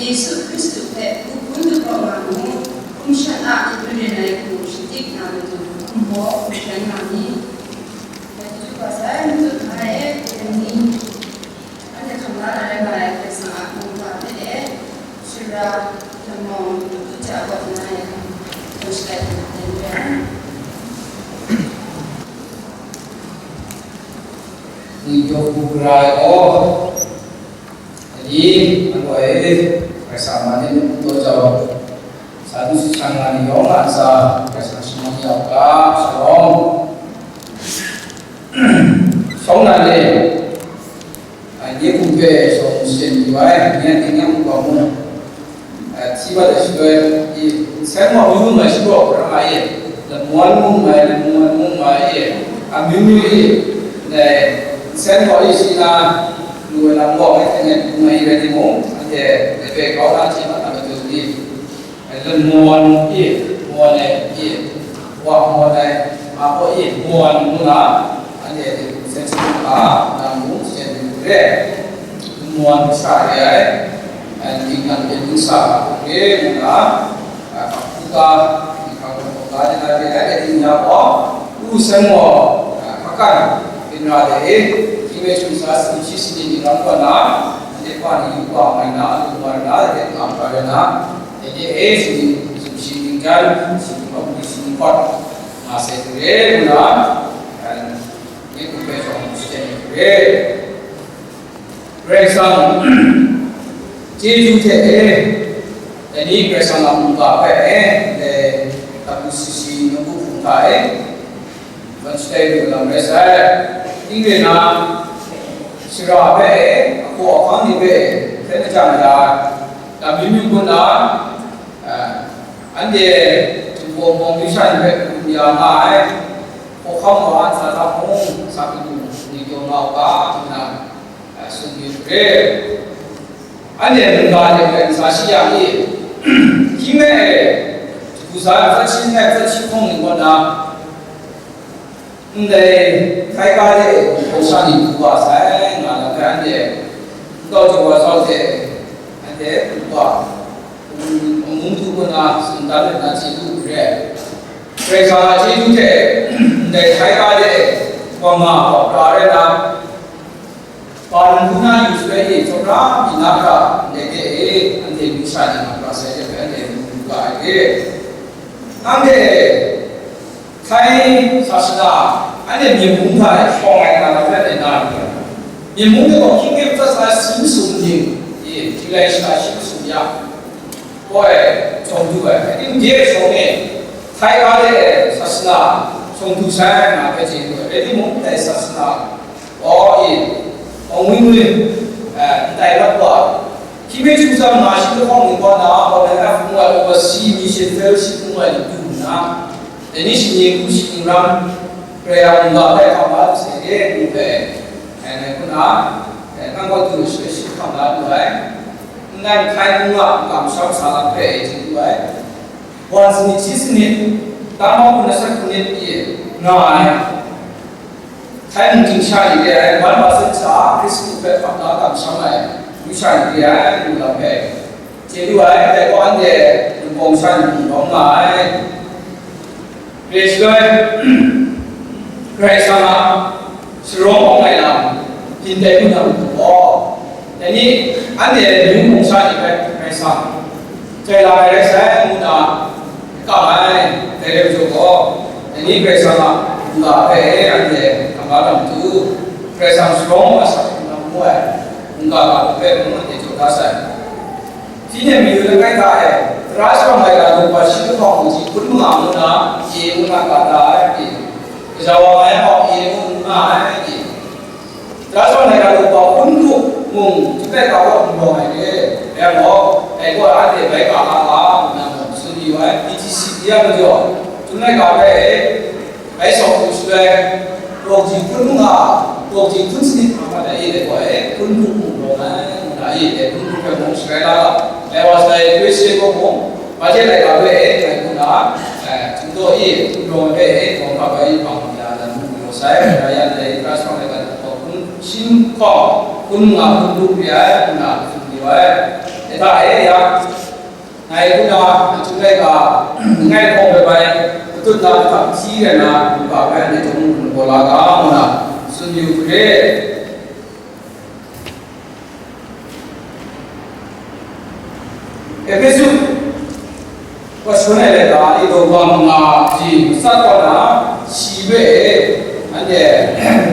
Yesus Kristus untuk programmu kumshana ibrinai ku sidik nama tu kumbo kumshana ni itu pasal untuk hari ini ada kamera ada baik bersama kumpa ini sudah temu untuk jawab nanya kumshana ni jokurai oh jadi apa bersama ini untuk jauh satu sangat niong asa bersama siapa serong song nale ini kumpe song sen jual ini tinggal kamu siapa desibel ini saya mau ujung masih berapa ramai dan muan mai ambil ini saya mau isinya dua lampu ini mai ready mo để về có ra chỉ mà làm được gì lần muôn này hoặc muôn này mà có muôn là anh để sẽ làm muốn sẽ được muôn sai đấy anh tinggal itu sah oke mula kita kalau kita ada tinggal semua makan indah deh kita cuma sisi di dalam mana depan itu mana luar dari apa mana jadi sini tinggal sini pot masih boleh bulan dan itu besok mesti boleh bersama jeju jadi bersama muka tapi sisi nunggu muka mesti dalam besar tinggal na sira aku akan ni saya macam tapi minggu na ande tumpang bisa yang aku mahu saya pun satu ni kau mahu na sendiri ande mengajar sasi yang ini kime pusat saya cium minggu na 근데 타이가에 보상이 누가 사용하는 그런데 또 좋아서 근데 누가 문두거나 순다는 나지도 그래 그래서 제주대 근데 타이가에 뭐가 없다래나 다른 분야 유수에 저라 미나가 내게 안돼 미사니 나가서 근데 누가 이게 안돼 khai sasana anh em nhiều cũng phải phong anh là phải để làm nhiều cũng được có kinh nghiệm rất là sinh sống nhiều thì lại là sinh sống ya ôi trong thứ vậy nhưng dễ sống này thay vào để sasana trong thứ sai mà cái gì nữa để muốn để sasana ôi ông người đại lắm quá khi mấy chúng ta nói chuyện không liên quan đó hoặc là các phương ngoại overseas mission fellowship phương ngoại đủ na ini sini kusi orang pria muda ada kamar sendiri juga, ini pun kan kau tu spesifik kamar tu dengan kai muda kamsam salah pria itu wan sini tamu pun nasi kuning ini, kai mungkin cari dia, wan bahasa cah Kristus pria kamar kamsam bisa dia muda pria, jadi ada kau ande bangsa orang Praise God. Praise God. Serong orang lain hindai pun tak betul. Jadi anda yang mungsa ni praise God. Jadi lah saya muda kau dari juga. Jadi praise God. Nga pe ande kamalam tu presang strong asa namue Nga ka pe mo de jo dasai Tine mi yu kai ta hai Rashtra mai la do pa shi ko ji kun ma mu na ye mu na ka ta ki jawa mai ho ye mu na ki Rashtra mai la do pa kun lu mung ju pe ka ho mu mai de ya mo ai ko a de bai ka la na mo su ni wa PTC ya mo jo tu nai ka pe ai so ku su Lộc chỉ quân ngà, lộc chỉ quân sinh mà đại để gọi quân thủ mù đó đại để quân thủ phải mong sẽ là lewat dari kuisi ngomong, macam này là về cái cũng đã chúng tôi rồi về còn các cái bằng là một sai là yang dari transform này là cũng xin có cũng ngà cũng đủ bia cũng là chúng tôi để tại ya này cũng là chúng tôi cả ngay không về bài tôi đã thậm chí là cũng cả cái này chúng tôi là cả mà là xuân yêu thế Episode Pasune le da itu bangga ji satwana sibe ane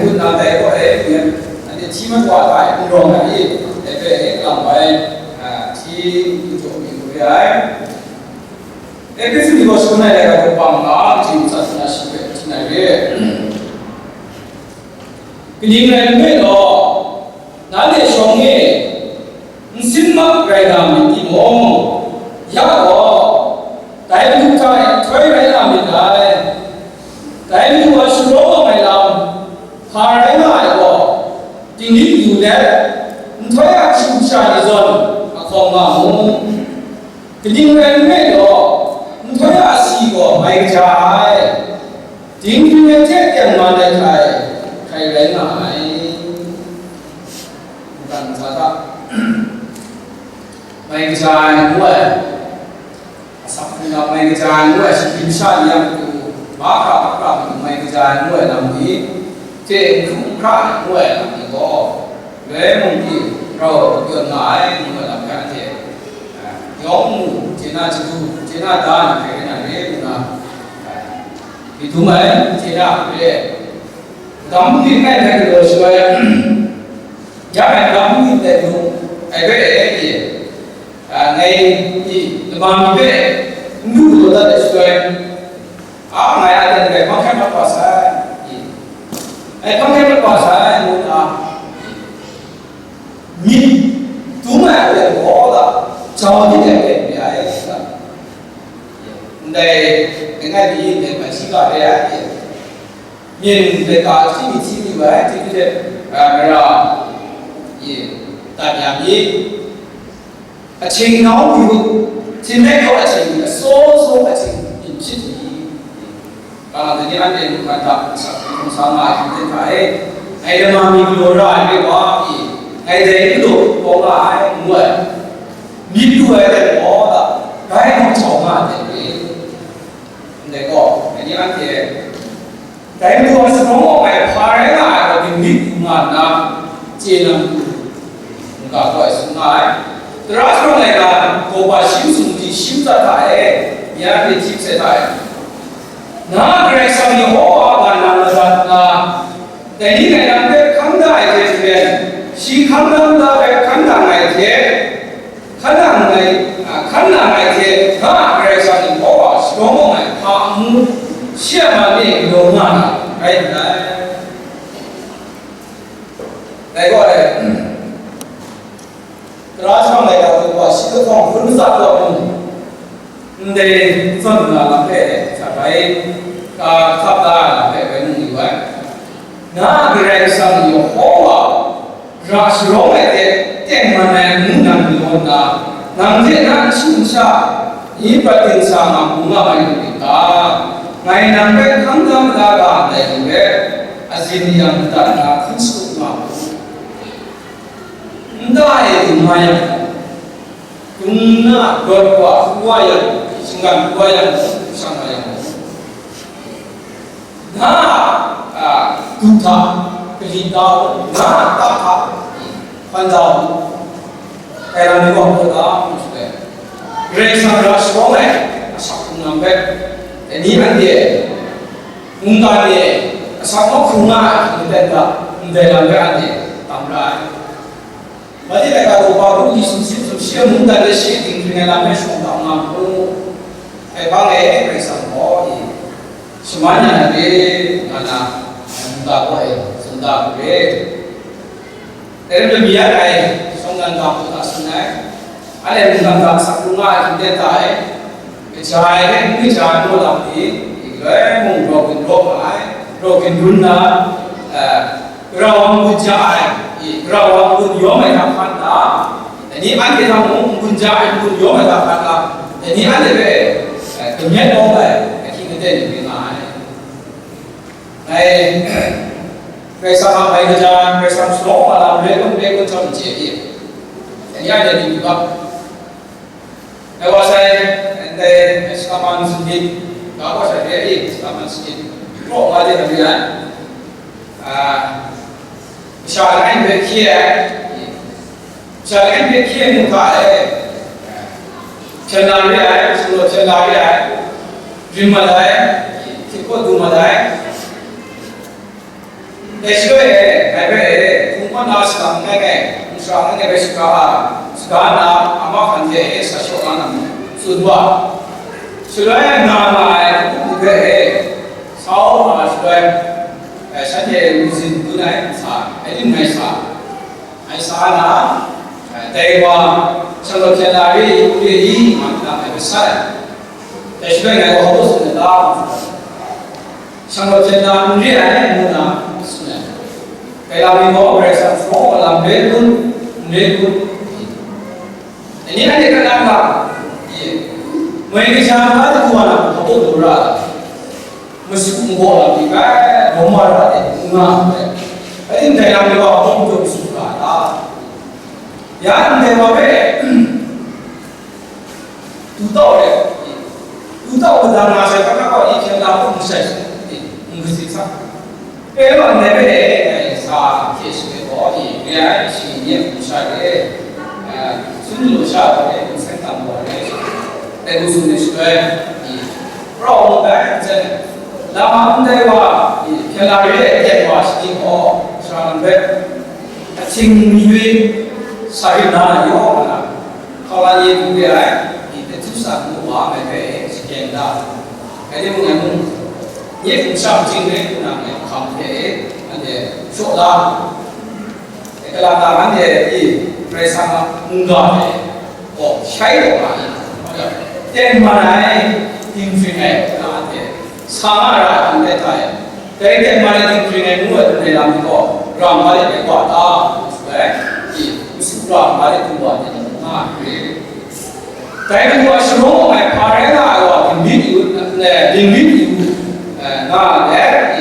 guna dai ko ane ciman wa dai urong ai ebe lam bai ci itu mi ai Episode pasune le da bangga ji satwana sibe cina le Kini ngai lo nale shonge Nsimma raina miti mo ya ko dai lu kai thoi raina mi dai lu wa shuro mai lam ha raina ko ting ni yu le thoi a chu cha ni zon a khom ma mo ting rai me lo thoi a si ko mai cha ai ting ni me che tian ma le kai raina ai kan sa ta Mai dài nuôi, sắp là mai dài nuôi sẽ kiếm sang yang tu bác ra mai dài nuôi làm gì, trên không ra nuôi làm gì có, lấy mông gì rồi gần lại nuôi làm cái gì, nhóm trên na chỉ tu trên na ta cái này đấy là, thì chúng mấy trên na cái đóng cái này rồi rồi, giá này đóng cái này luôn, ai biết cái gì ngay gì mà mình biết nhu cầu là để áo này ai cần phải mang theo bao sai ai mang theo bao sai muốn là nhìn chúng ta để có là cho những cái ai đây cái ngay gì để mà chỉ gọi đây nhìn để cả chỉ như vậy thì cái là gì tại nhà gì Aching now you tin make out aching so aching in city the ni ande lu kata sama kita kai ai da ma mi lo ra ai wa ai dei lu ko la ai muai ni tu ai da mo da kai no chong ma de ne ko ni ande dai lu sa mo mai pha ra la ko ni ma na che na ka ko su mai Rashtra này là cô bà siêu sung thì siêu ta tại nhà thì chip sẽ tại nó cái sao nhiều họ là làm là cái gì này làm cái khán đại thế chuyện si khán là cái khán đại này thế khán đại này thế nó cái sao nhiều họ số này họ muốn xem mà đi đồ mà cái này đây gọi là Rashtra này là của sĩ phong phân giải của mình để phân là làm thế chả phải thắp ra là phải như vậy nó cái này sang nhiều khó Rashtra này để tiền mà này muốn làm luôn là làm thế nó chinh xa ý phải tiền xa mà cũng là phải được ta ngày nào cái kháng tâm ra là để cái azin yang ta là không sức mà Ndai kumaya, kumna berwa kuaya, singan kuaya sama yang. Na duta kelitau, na taka pandau. Era ni waktu dah mesti. Rasa rasa boleh, asal kumampe. Ini ande, mungkin sao nó không ngại người ta để làm cái anh này tạm ra vậy thì lại cả đồ bảo cũng đi xuống xíu muốn ta để xí tình người làm cái sống tạm làm cũng cái bao ngày cái sản phẩm thì semuanya nanti anak minta kau minta kue dari dunia này xong ngân hàng của ta xin này anh em ngân hàng sắp đúng ngay hiện tại cái trái mua làm gì cái mùng rồi cái run là rau mùng trái rau mùng gió mày làm ăn đó thì anh thì thằng mùng trái mùng gió mày làm ăn đó thì anh thì về cái nhất đó là khi người ta được cái này cái sao mà bây giờ cái sao số mà làm lên con cho mình chỉ đi thì ai để đi được cái qua sai cái sao mà mình đi đó qua sai cái gì sao mà mình đi rồi qua đây là gì đấy sao anh về kia một cái chân nào đi ai xong chân nào đi ai riêng mà đấy thì có đủ mà đấy để sửa cái về cũng có nói rằng cái cũng sang cái về sửa là ama khăn thế sẽ sửa là nằm sửa nào mà cũng về sau mà sửa sẽ để dùng cái này sao cái gì này sao là đây mà sau đó thì là cái gì mà làm cái sai để sửa này có hỗ trợ đó sau đó thì là người này muốn là cái làm có về sản xuất làm đến luôn ini nanti kan apa mereka sama tu mana apa tu lah mesti kumpulan làm cái rumah ada rumah ini dia làm cái apa tu suka lah yang dia apa tu tahu betul masa kakak kau ini làm cũng sai mesti sah cái mà này về sa thì sự có thì cái sự nghiệp của sa cái suy luận sa cái sẽ tầm vào cái cũng suy luận thì rồi một cái chân làm ăn đâyว่าcái là cáiว่าสิ่งcủa sa làm việcสิ่งnhư sa hiện nay yếu làเขาlà gì cũng vậy thì cái thứ sa của họ về sự kiện đó cái điều này cũng nhất cũng sao chính đấy cũng là không thể để chỗ đó cái làm vấn đề gì về sao người có sai được mà tên mà này tin phi này là thế sao ra cũng thế thôi cái tên mà này tin phi này muốn để làm có làm mà để quả đó đấy thì sự làm mà để tu bỏ thì mà cái thứ hai số mà phải là gọi tình nghĩa là tình nghĩa là để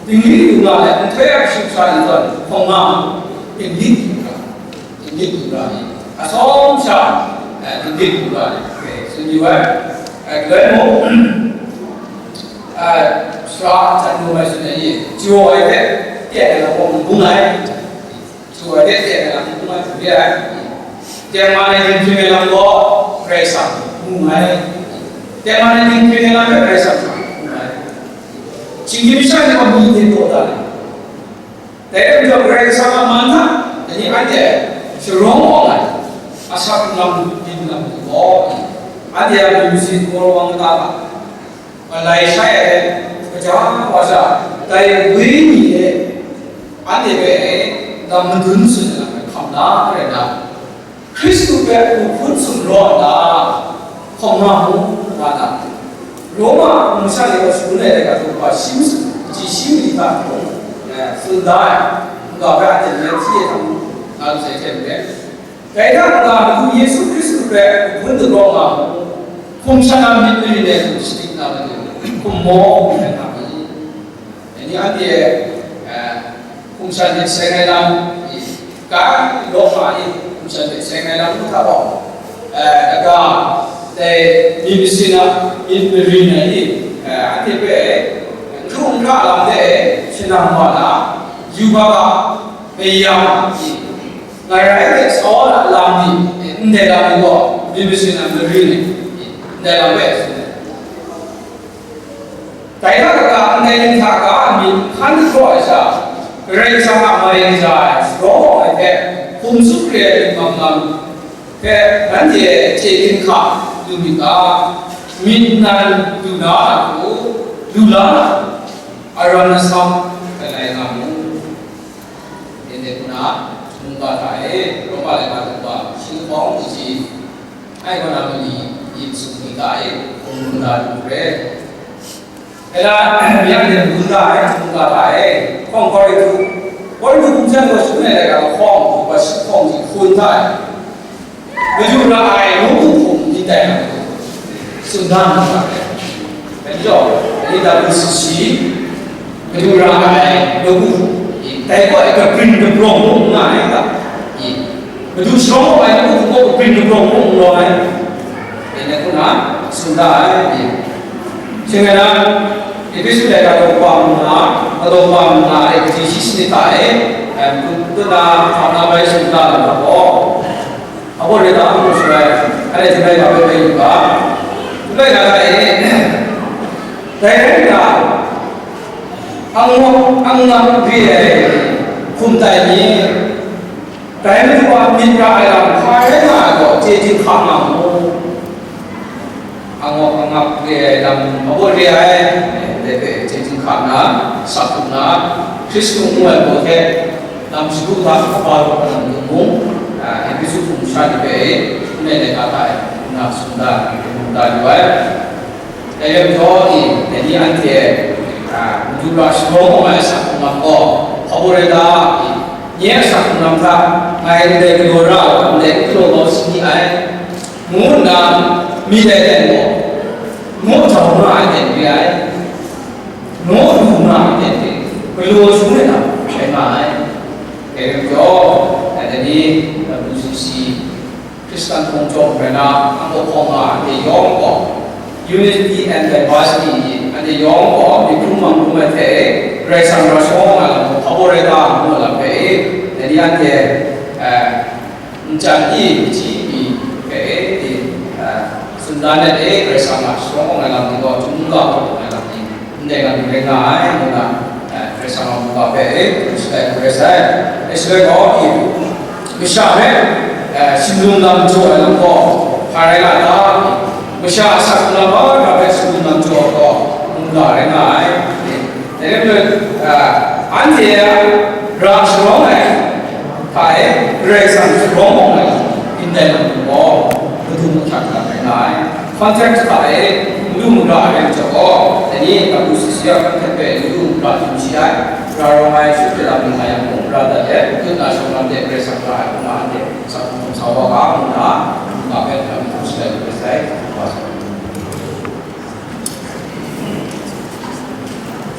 tình nghĩa là cũng thấy sự sai rồi không mà tình nghĩa là sống sao tình nghĩa là sự như vậy cái một sao chẳng đủ mà sự gì chưa ai biết tiền là một cũng này chưa ai biết tiền là cũng này biết ai tiền mà này thì mình làm có cái sao cũng này tiền mà này thì mình làm cái sao chính bisa ni kami ini total. Tapi kalau mereka sama mana, jadi ada serong asal enam oh ada yang mesti orang tahu. Malai saya kerja wasa, tapi ini ada dalam dunia kamna ada. Kristus berpun sumber không ada. Roma misalnya sebenarnya dekat rumah sim di Bandung, sudah nggak ada yang siapa harus saya cakap. Karena kalau Yesus Kristus berbentuk Roma, kumsana itu ini sedikit nama itu, kumo bukan nama ini. Ini ada kumsana sengaja, kan Roma ini kumsana sengaja itu apa? Agak di sini ini ada rumah dalam deh senang mana juga bayar ngai seolah dalam di dalam itu di sini ini dalam bes đại học cả anh em thà cả mình khăn rồi sao rồi sao mà mình ra rồi cái không giúp cái mà cái vấn đề chế định khác từ mình nên từ đó từ đó around some cái này là muốn để chúng ta thấy có phải là chúng ta sinh phóng gì ai còn làm gì in sự hiện tại chúng ta về thế là bây giờ chúng ta thấy không có được cũng chẳng có số này là không và sự không thì khôn tại ví dụ là ai muốn cũng đi tay sự đam mê cái đó là cái sự xí ví dụ là ai muốn tay gọi là bring the wrong này ta ví dụ sống ai cũng có bring the wrong rồi nên cũng nói sự đa cho nên là cái sự này là đồ quang là cái gì sinh tại chúng ta học năm nay chúng ta là có đây là một số này đây là đây là cái gì cả đây là cái là ăn năm về không tại vì cái này qua miền Bắc là khai là có chế chế khác nào ăn ngọc về làm đây để chế chế khác nào sắp cũng nào Christ cũng là có thể làm sự ta vào làm được muốn em ví dụ cũng sai về nên là cả tại làm chúng ta như vậy để em cho thì để đi ăn thì chúng ta sẽ có một sắp cũng làm có họ đây là nhớ sắp cũng làm ta ngày đây cái đồ ra để cái đồ đó sinh ai muốn làm mi đây đen bộ muốn chồng nó ai đen vì ai muốn dùng nó ai đen vì cái lúa xuống này nào cái mà cái cho để đi là UCC Christian không cho phải là anh có không mà để yong có unity and diversity anh để yong có để cùng mang cùng thế rồi sang ra số mà là họ đây là cũng là phải để đi anh để chẳng chỉ cái thì xuân đan để rồi sang ra số mà làm thì có chúng ta làm thì để làm cái này là rồi sang ra cà phê rồi sẽ có thì bây giờ xin luôn làm cho làm có phải là ta bây giờ sắp làm ở cà phê xin làm cho có không là cái này để nên anh thì ra số này phải rồi sang số này in đây là có cái thứ một là cái này context phải luôn là cái chỗ để đi các bác sĩ các thầy luôn là chúng ta ra ngoài suốt đời làm ngày cũng ra để cứ là sống làm để sang lại cũng là để sau đó có cũng đã cái làm sự này